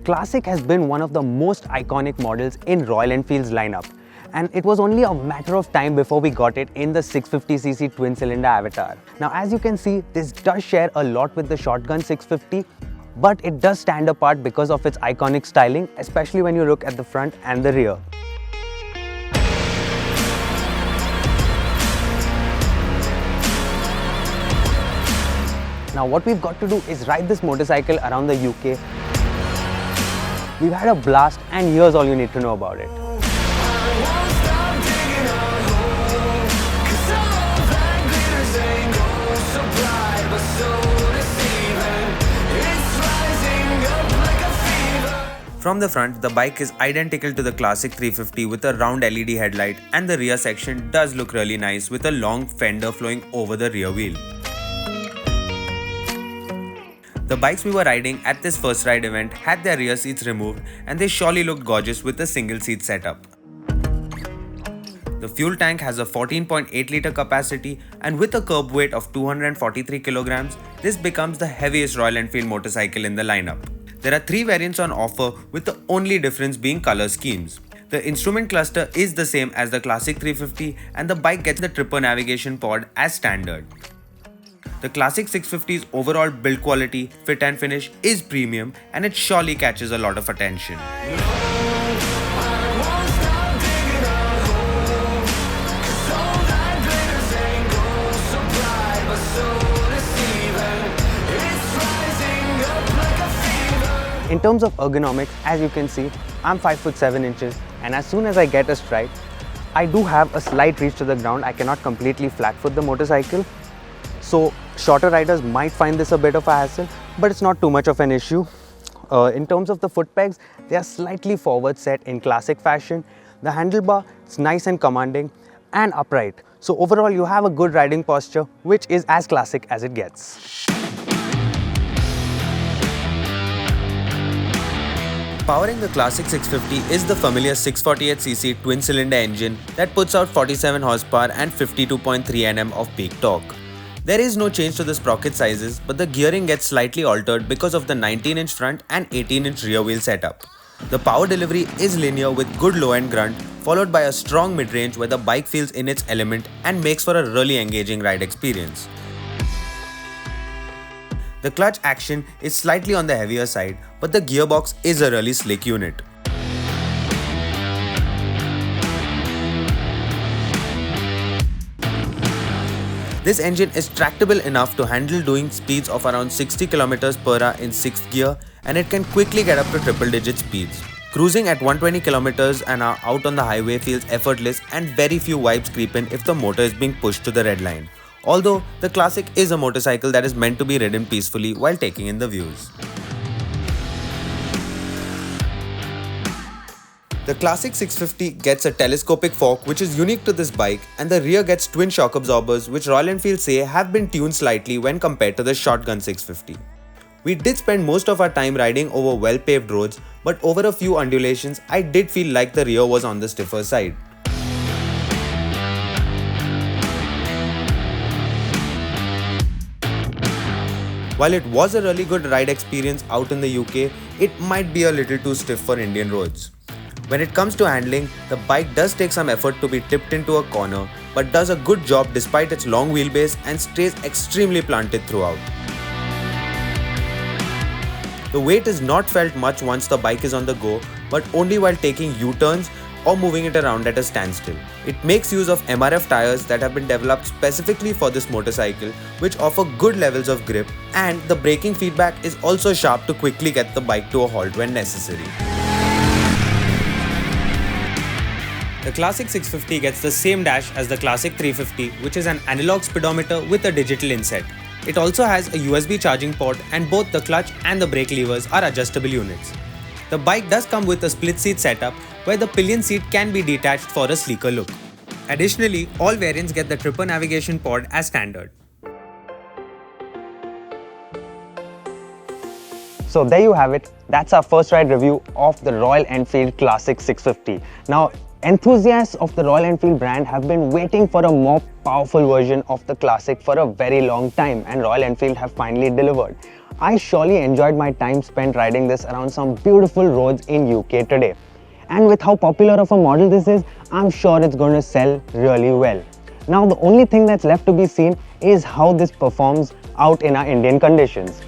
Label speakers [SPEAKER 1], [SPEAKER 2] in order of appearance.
[SPEAKER 1] Classic has been one of the most iconic models in Royal Enfield's lineup, and it was only a matter of time before we got it in the 650cc twin-cylinder Avatar. Now, as you can see, this does share a lot with the Shotgun 650, but it does stand apart because of its iconic styling, especially when you look at the front and the rear. Now what we've got to do is ride this motorcycle around the UK. We've had a blast, and here's all you need to know about it.
[SPEAKER 2] From the front, the bike is identical to the Classic 350 with a round LED headlight, and the rear section does look really nice with a long fender flowing over the rear wheel. The bikes we were riding at this first ride event had their rear seats removed, and they surely looked gorgeous with a single seat setup. The fuel tank has a 14.8 litre capacity, and with a curb weight of 243 kilograms, this becomes the heaviest Royal Enfield motorcycle in the lineup. There are 3 variants on offer, with the only difference being color schemes. The instrument cluster is the same as the Classic 350, and the bike gets the Tripper navigation pod as standard. The Classic 650's overall build quality, fit and finish is premium, and it surely catches a lot of attention.
[SPEAKER 1] In terms of ergonomics, as you can see, I'm 5'7" and as soon as I get a stride, I do have a slight reach to the ground. I cannot completely flat foot the motorcycle. So shorter riders might find this a bit of a hassle, but it's not too much of an issue. In terms of the foot pegs, they are slightly forward set in classic fashion. The handlebar is nice and commanding and upright. So overall, you have a good riding posture, which is as classic as it gets.
[SPEAKER 2] Powering the Classic 650 is the familiar 648cc twin-cylinder engine that puts out 47 horsepower and 52.3 Nm of peak torque. There is no change to the sprocket sizes, but the gearing gets slightly altered because of the 19-inch front and 18-inch rear wheel setup. The power delivery is linear with good low-end grunt, followed by a strong mid-range where the bike feels in its element and makes for a really engaging ride experience. The clutch action is slightly on the heavier side, but the gearbox is a really slick unit. This engine is tractable enough to handle doing speeds of around 60 km per hour in 6th gear, and it can quickly get up to triple-digit speeds. Cruising at 120 km an hour out on the highway feels effortless, and very few vibes creep in if the motor is being pushed to the red line. Although, the Classic is a motorcycle that is meant to be ridden peacefully while taking in the views. The Classic 650 gets a telescopic fork which is unique to this bike, and the rear gets twin shock absorbers which Royal Enfield say have been tuned slightly when compared to the Shotgun 650. We did spend most of our time riding over well-paved roads, but over a few undulations I did feel like the rear was on the stiffer side. While it was a really good ride experience out in the UK, it might be a little too stiff for Indian roads. When it comes to handling, the bike does take some effort to be tipped into a corner, but does a good job despite its long wheelbase and stays extremely planted throughout. The weight is not felt much once the bike is on the go, but only while taking U-turns or moving it around at a standstill. It makes use of MRF tires that have been developed specifically for this motorcycle, which offer good levels of grip, and the braking feedback is also sharp to quickly get the bike to a halt when necessary. The Classic 650 gets the same dash as the Classic 350, which is an analog speedometer with a digital inset. It also has a USB charging port, and both the clutch and the brake levers are adjustable units. The bike does come with a split seat setup where the pillion seat can be detached for a sleeker look. Additionally, all variants get the Tripper navigation pod as standard.
[SPEAKER 1] So there you have it. That's our first ride review of the Royal Enfield Classic 650. Now, Enthusiasts of the Royal Enfield brand have been waiting for a more powerful version of the classic for a very long time, and Royal Enfield have finally delivered. I surely enjoyed my time spent riding this around some beautiful roads in UK today. And with how popular of a model this is, I'm sure it's going to sell really well. Now the only thing that's left to be seen is how this performs out in our Indian conditions.